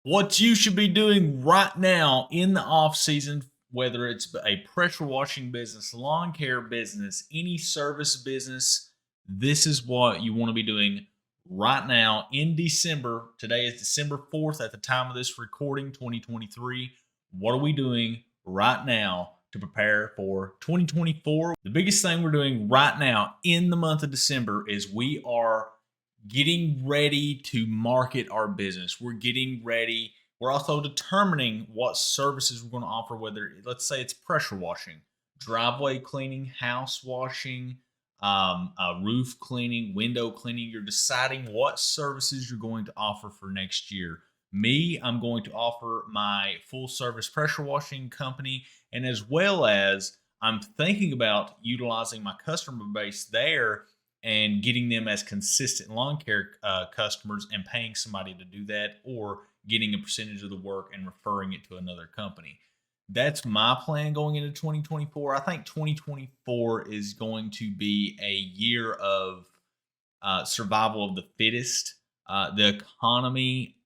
What you should be doing right now in the off season, whether it's a pressure washing business, lawn care business, any service business, this is what you want to be doing right now in December. Today is December 4th at the time of this recording, 2023. What are we doing right now to prepare for 2024? The biggest thing we're doing right now in the month of December is we are getting ready to market our business. We're getting ready. We're also determining what services we're going to offer, whether, let's say, it's pressure washing, driveway cleaning, house washing, roof cleaning, window cleaning. You're deciding what services you're going to offer for next year. Me, I'm going to offer my full service pressure washing company, and as well as I'm thinking about utilizing my customer base there and getting them as consistent lawn care customers and paying somebody to do that, or getting a percentage of the work and referring it to another company. That's my plan going into 2024. I think 2024 is going to be a year of survival of the fittest. The economy,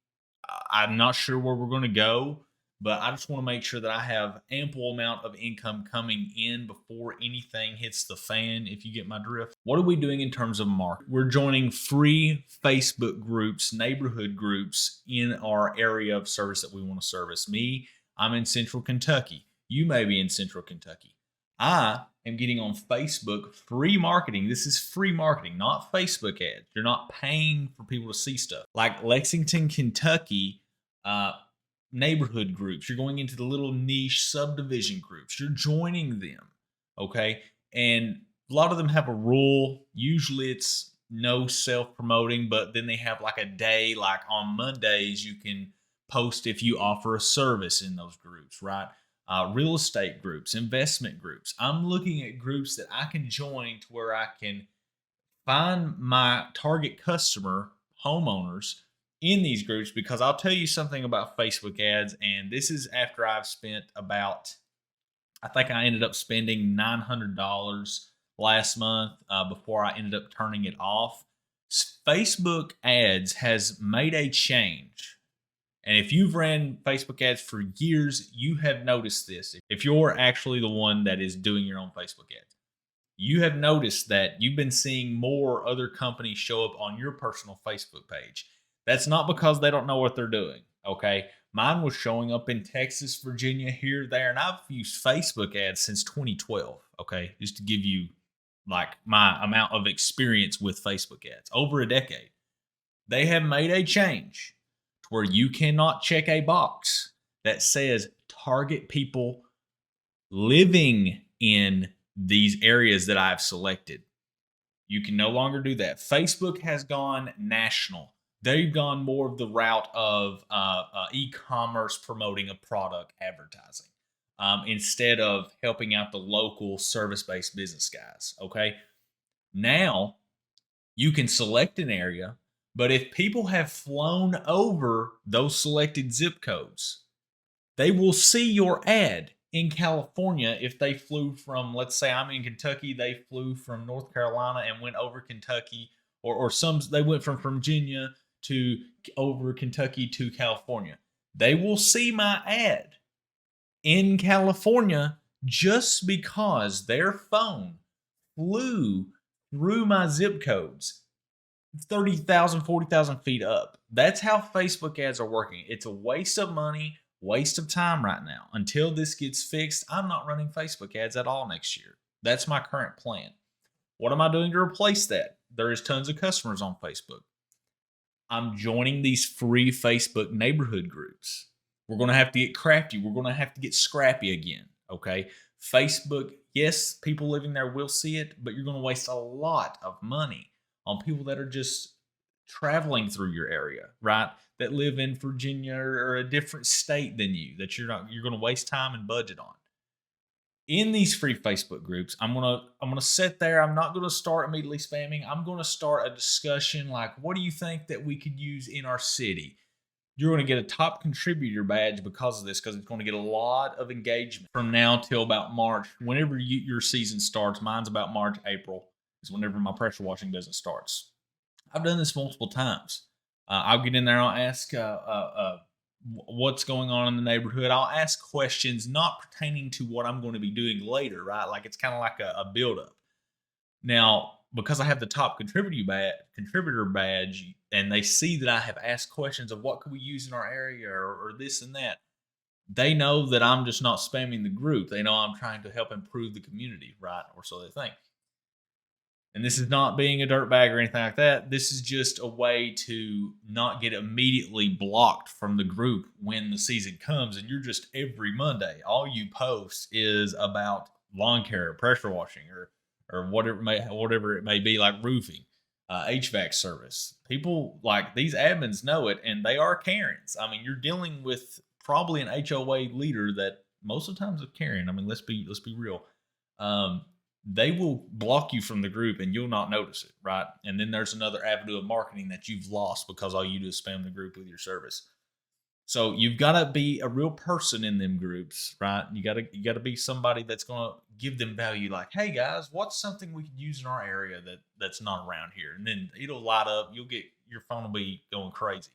I'm not sure where we're going to go, but I just want to make sure that I have ample amount of income coming in before anything hits the fan, if you get my drift. What are we doing in terms of market? We're joining free Facebook groups, neighborhood groups in our area of service that we want to service. Me, I'm in Central Kentucky. You may be in Central Kentucky. I am getting on Facebook free marketing. This is free marketing, not Facebook ads. You're not paying for people to see stuff. Like Lexington, Kentucky, neighborhood groups. You're going into the little niche subdivision groups. You're joining them. Okay. And a lot of them have a rule. Usually it's no self promoting, but then they have like a day, like on Mondays, you can post if you offer a service in those groups, right? Real estate groups, investment groups. I'm looking at groups that I can join to where I can find my target customer, homeowners, in these groups, because I'll tell you something about Facebook ads. And this is after I've spent about, I think I ended up spending $900 last month before I ended up turning it off. Facebook ads has made a change. And if you've ran Facebook ads for years, you have noticed this. If you're actually the one that is doing your own Facebook ads, you have noticed that you've been seeing more other companies show up on your personal Facebook page. That's not because they don't know what they're doing. Okay. Mine was showing up in Texas, Virginia, here, there, and I've used Facebook ads since 2012. Okay. Just to give you like my amount of experience with Facebook ads over a decade. They have made a change to where you cannot check a box that says target people living in these areas that I've selected. You can no longer do that. Facebook has gone national. They've gone more of the route of e-commerce promoting a product advertising, instead of helping out the local service-based business guys. Okay. Now you can select an area, but if people have flown over those selected zip codes, they will see your ad in California. If they flew from, let's say I'm in Kentucky, they flew from North Carolina and went over Kentucky, or some they went from Virginia to over Kentucky to California. They will see my ad in California just because their phone flew through my zip codes 30,000, 40,000 feet up. That's how Facebook ads are working. It's a waste of money, waste of time right now. Until this gets fixed, I'm not running Facebook ads at all next year. That's my current plan. What am I doing to replace that? There is tons of customers on Facebook. I'm joining these free Facebook neighborhood groups. We're going to have to get crafty. We're going to have to get scrappy again. Okay. Facebook, yes, people living there will see it, but you're going to waste a lot of money on people that are just traveling through your area, right? That live in Virginia or a different state than you, that you're going to waste time and budget on. In these free Facebook groups, I'm gonna sit there. I'm not gonna start immediately spamming. I'm gonna start a discussion like, what do you think that we could use in our city? You're going to get a top contributor badge because of this, because it's going to get a lot of engagement from now till about March. Whenever your season starts, mine's about March, April is whenever my pressure washing business starts. I've done this multiple times. I'll get in there. I'll ask what's going on in the neighborhood. I'll ask questions not pertaining to what I'm going to be doing later, right? Like it's kind of like a build up. Now, because I have the top contributor badge, and they see that I have asked questions of what could we use in our area or this and that, they know that I'm just not spamming the group. They know I'm trying to help improve the community, right? Or so they think. And this is not being a dirtbag or anything like that. This is just a way to not get immediately blocked from the group when the season comes. And you're just every Monday, all you post is about lawn care, pressure washing, or whatever it may be, like roofing, HVAC service. People like these admins know it, and they are Karens. I mean, you're dealing with probably an HOA leader that most of the times is Karen. I mean, let's be real. They will block you from the group and you'll not notice it, right? And then there's another avenue of marketing that you've lost because all you do is spam the group with your service. So you've got to be a real person in them groups, right? You got to be somebody that's going to give them value. Like, hey guys, what's something we could use in our area that's not around here? And then it'll light up. Your phone will be going crazy.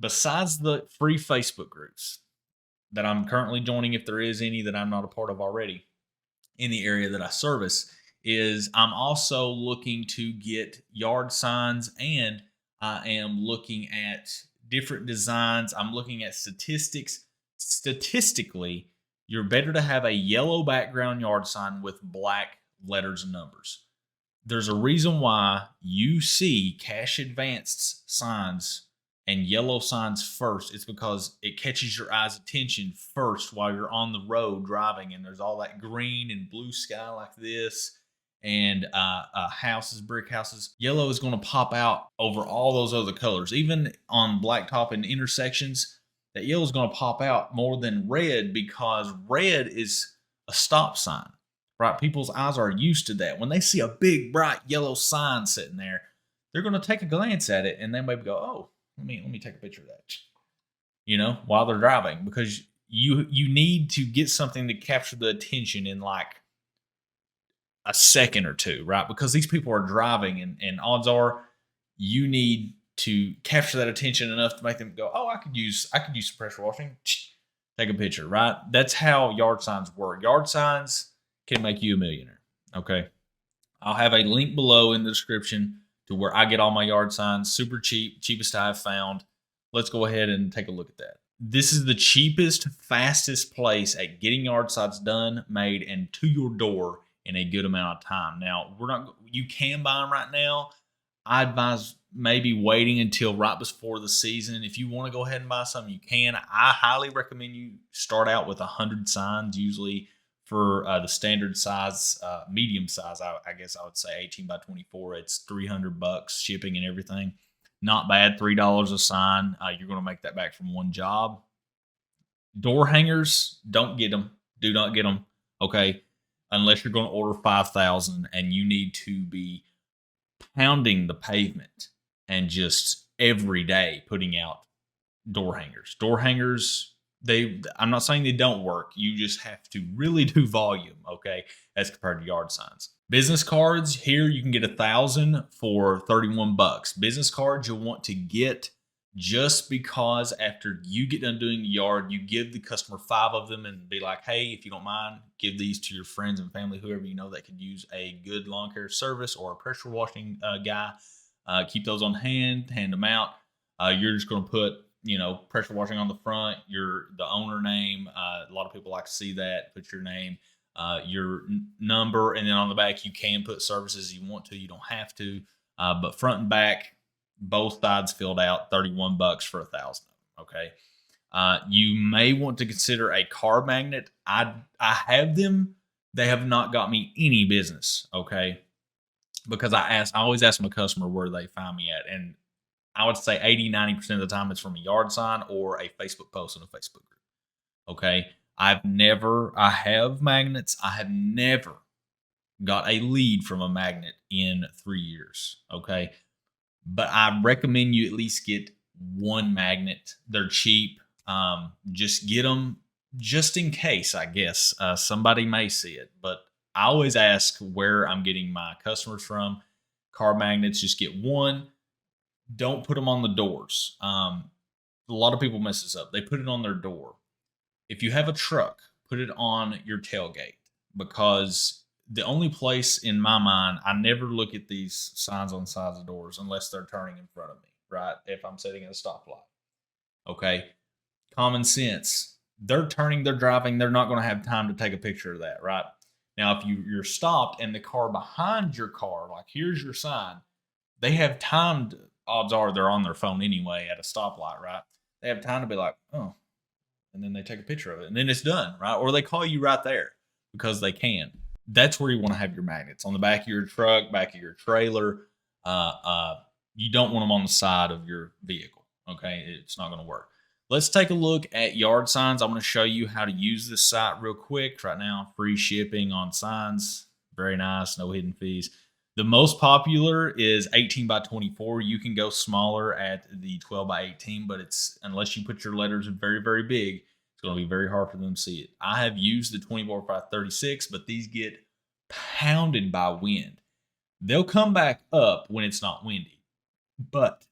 Besides the free Facebook groups that I'm currently joining, if there is any that I'm not a part of already in the area that I service, is I'm also looking to get yard signs, and I am looking at different designs. I'm looking at statistics. Statistically, you're better to have a yellow background yard sign with black letters and numbers. There's a reason why you see cash advanced signs and yellow signs first. It's because it catches your eye's attention first while you're on the road driving, and there's all that green and blue sky like this, and houses, brick houses. Yellow is going to pop out over all those other colors. Even on blacktop and intersections, that yellow is going to pop out more than red, because red is a stop sign, right? People's eyes are used to that. When they see a big bright yellow sign sitting there, they're going to take a glance at it and they maybe go, oh, let me take a picture of that, while they're driving, because you need to get something to capture the attention in like a second or two, right? Because these people are driving, and odds are you need to capture that attention enough to make them go, oh, I could use some pressure washing. Take a picture, right? That's how yard signs work. Yard signs can make you a millionaire. Okay. I'll have a link below in the description to where I get all my yard signs. Super cheap, cheapest I've found. Let's go ahead and take a look at that. This is the cheapest, fastest place at getting yard signs done, made, and to your door in a good amount of time. Now, you can buy them right now. I advise maybe waiting until right before the season. If you want to go ahead and buy some, you can. I highly recommend you start out with 100 signs, usually for the standard size, medium size. I guess I would say 18 by 24. It's $300 shipping and everything. Not bad. $3 a sign. You're going to make that back from one job. Door hangers, don't get them. Do not get them. Okay. Unless you're going to order 5,000 and you need to be pounding the pavement and just every day putting out door hangers. Door hangers, I'm not saying they don't work. You just have to really do volume, okay, as compared to yard signs. Business cards, here you can get 1,000 for $31. Business cards you'll want to get just because after you get done doing the yard, you give the customer 5 of them and be like, hey, if you don't mind, give these to your friends and family, whoever you know that could use a good lawn care service or a pressure washing guy. Keep those on hand them out. You're just going to put, pressure washing on the front, the owner name. A lot of people like to see that. Put your name, your number, and then on the back you can put services you want to. You don't have to, but front and back, both sides filled out. $31 for 1,000. Okay. You may want to consider a car magnet. I have them. They have not got me any business. Okay. Because I always ask my customer where they find me at. And I would say 80-90% of the time it's from a yard sign or a Facebook post in a Facebook group. Okay. I have magnets. I have never got a lead from a magnet in 3 years. Okay. But I recommend you at least get one magnet. They're cheap. Just get them just in case, I guess. Somebody may see it. But I always ask where I'm getting my customers from. Car magnets, just get one. Don't put them on the doors. a lot of people mess this up. They put it on their door. If you have a truck, put it on your tailgate, because the only place in my mind, I never look at these signs on the sides of doors unless they're turning in front of me, right? If I'm sitting at a stoplight. Okay. Common sense. They're turning, they're driving, they're not going to have time to take a picture of that, right? Now, if you're stopped and the car behind your car, like here's your sign, they have time. Odds are they're on their phone anyway at a stoplight, right? They have time to be like, oh, and then they take a picture of it, and then it's done, right? Or they call you right there because they can. That's where you want to have your magnets on the back of your truck, back of your trailer. You don't want them on the side of your vehicle. Okay, it's not going to work. Let's take a look at yard signs. I'm going to show you how to use this site real quick. Right now, free shipping on signs. Very nice, no hidden fees. The most popular is 18 by 24. You can go smaller at the 12 by 18, but it's, unless you put your letters very, very big, it's going to be very hard for them to see it. I have used the 24 by 36, but these get pounded by wind. They'll come back up when it's not windy, but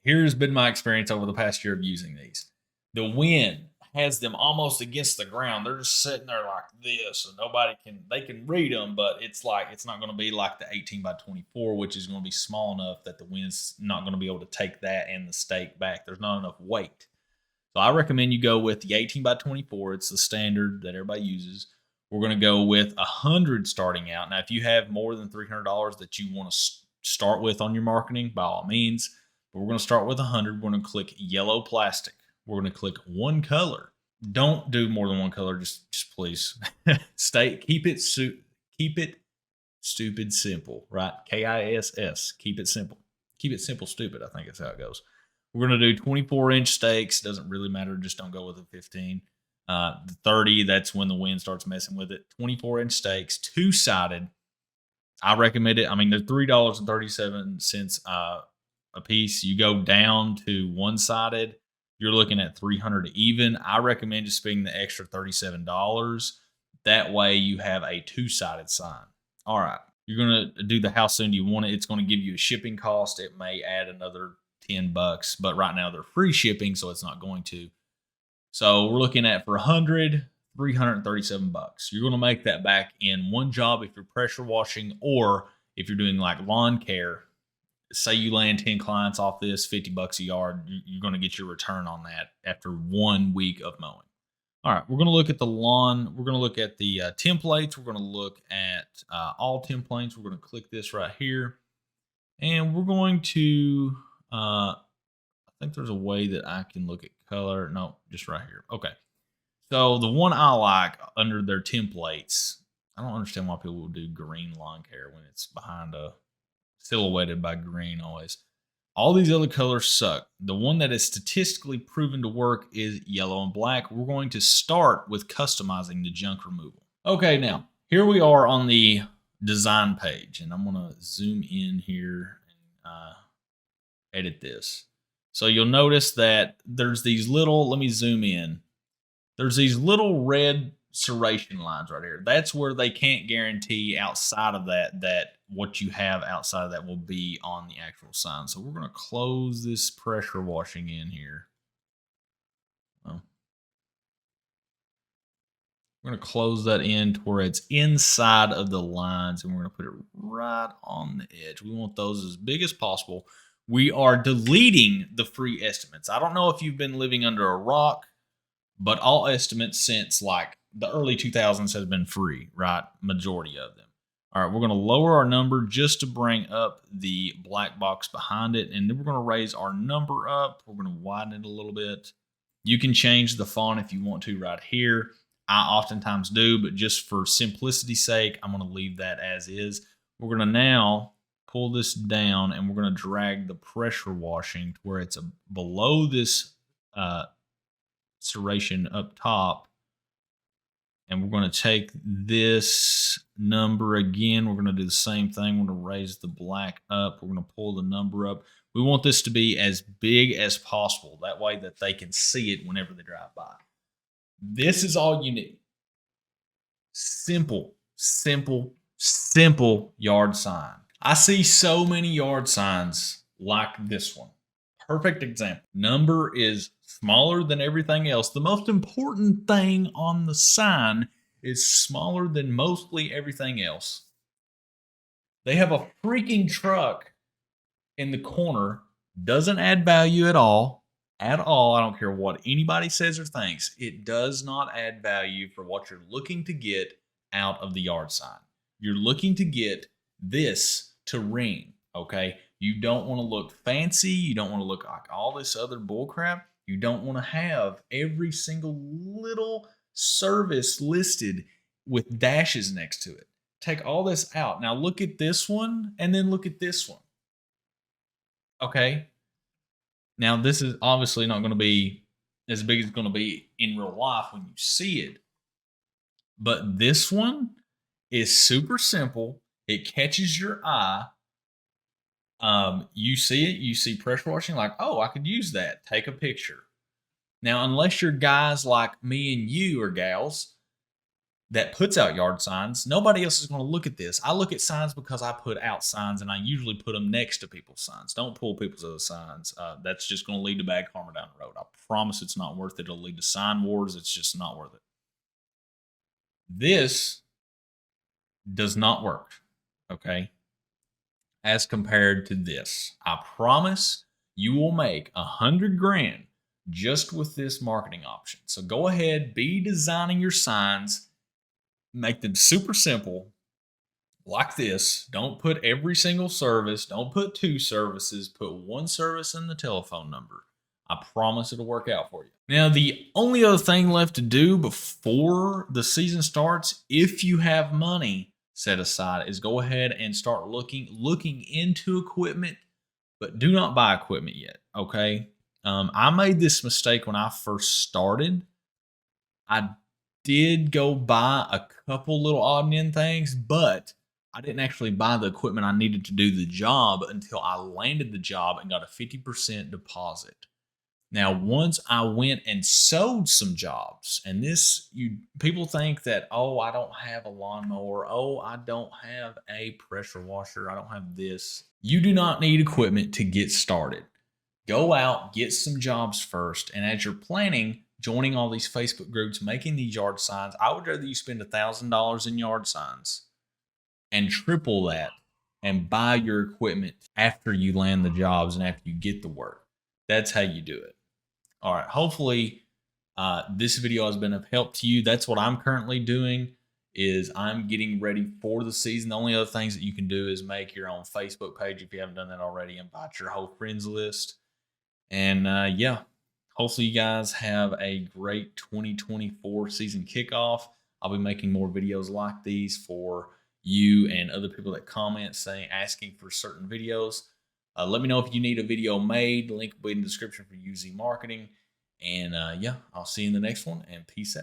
here's been my experience over the past year of using these. The wind has them almost against the ground. They're just sitting there like this, and they can read them, but it's like, it's not going to be like the 18 by 24, which is going to be small enough that the wind's not going to be able to take that and the stake back. There's not enough weight. So I recommend you go with the 18 by 24. It's the standard that everybody uses. We're going to go with 100 starting out. Now, if you have more than $300 that you want to start with on your marketing, by all means, but we're going to start with 100. We're going to click yellow plastic. We're going to click one color. Don't do more than one color. Just please keep it stupid simple, right? KISS. Keep it simple. Keep it simple, stupid. I think that's how it goes. We're going to do 24-inch stakes. Doesn't really matter. Just don't go with a 15. The 30, that's when the wind starts messing with it. 24-inch stakes, two-sided. I recommend it. I mean, they're $3.37 a piece. You go down to one-sided, you're looking at $300 even. I recommend just spending the extra $37. That way you have a two-sided sign. All right. You're going to do the how soon do you want it. It's going to give you a shipping cost. It may add another $10, but right now they're free shipping, so it's not going to. So we're looking at, for 100, $337. You're going to make that back in one job if you're pressure washing, or if you're doing like lawn care. Say you land 10 clients off this, $50 a yard, you're going to get your return on that after 1 week of mowing. All right, we're going to look at the lawn. We're going to look at the templates. We're going to look at all templates. We're going to click this right here, and we're going to, I think there's a way that I can look at color. No, just right here. Okay. So the one I like under their templates, I don't understand why people would do green lawn care when it's behind a silhouetted by green always. All these other colors suck. The one that is statistically proven to work is yellow and black. We're going to start with customizing the junk removal. Okay, now here we are on the design page, and I'm going to zoom in here and edit this. So you'll notice that there's these little, let me zoom in. There's these little red serration lines right here. That's where they can't guarantee outside of that what you have outside of that will be on the actual sign. So we're going to close this pressure washing in here. Well, we're going to close that in to where it's inside of the lines, and we're going to put it right on the edge. We want those as big as possible. We are deleting the free estimates. I don't know if you've been living under a rock, but all estimates since like the early 2000s has been free, right? Majority of them. All right, we're going to lower our number just to bring up the black box behind it, and then we're going to raise our number up. We're going to widen it a little bit. You can change the font if you want to right here. I oftentimes do, but just for simplicity's sake, I'm going to leave that as is. We're going to now pull this down, and we're going to drag the pressure washing to where it's below this serration up top. And we're going to take this number again. We're going to do the same thing. We're going to raise the black up. We're going to pull the number up. We want this to be as big as possible. That way that they can see it whenever they drive by. This is all you need. Simple, simple, simple yard sign. I see so many yard signs like this one. Perfect example. Number is smaller than everything else. The most important thing on the sign is smaller than mostly everything else. They have a freaking truck in the corner, doesn't add value at all. At all. I don't care what anybody says or thinks. It does not add value for what you're looking to get out of the yard sign. You're looking to get this to ring, okay? You don't want to look fancy. You don't want to look like all this other bullcrap. You don't want to have every single little service listed with dashes next to it. Take all this out. Now look at this one and then look at this one. Okay. Now this is obviously not going to be as big as it's going to be in real life when you see it. But this one is super simple. It catches your eye. You see it, you see pressure washing, like, oh, I could use that. Take a picture. Now, unless you're guys like me and you or gals that puts out yard signs, nobody else is going to look at this. I look at signs because I put out signs, and I usually put them next to people's signs. Don't pull people's other signs. That's just going to lead to bad karma down the road. I promise it's not worth it. It'll lead to sign wars. It's just not worth it. This does not work, okay, as compared to this. I promise you will make $100,000 just with this marketing option. So go ahead, be designing your signs. Make them super simple like this. Don't put every single service. Don't put 2 services. Put 1 service and the telephone number. I promise it'll work out for you. Now, the only other thing left to do before the season starts, if you have money set aside, is go ahead and start looking into equipment, but do not buy equipment yet, okay? I made this mistake when I first started. I did go buy a couple little odd and end things, but I didn't actually buy the equipment I needed to do the job until I landed the job and got a 50% deposit. Now, once I went and sold some jobs, and people think that, oh, I don't have a lawnmower, oh, I don't have a pressure washer, I don't have this. You do not need equipment to get started. Go out, get some jobs first, and as you're planning, joining all these Facebook groups, making these yard signs, I would rather you spend $1,000 in yard signs and triple that and buy your equipment after you land the jobs and after you get the work. That's how you do it. All right. Hopefully, this video has been of help to you. That's what I'm currently doing. Is I'm getting ready for the season. The only other things that you can do is make your own Facebook page if you haven't done that already, invite your whole friends list. And yeah, hopefully you guys have a great 2024 season kickoff. I'll be making more videos like these for you and other people that comment asking for certain videos. Let me know if you need a video made. Link will be in the description for UZ Marketing. And yeah, I'll see you in the next one, and peace out.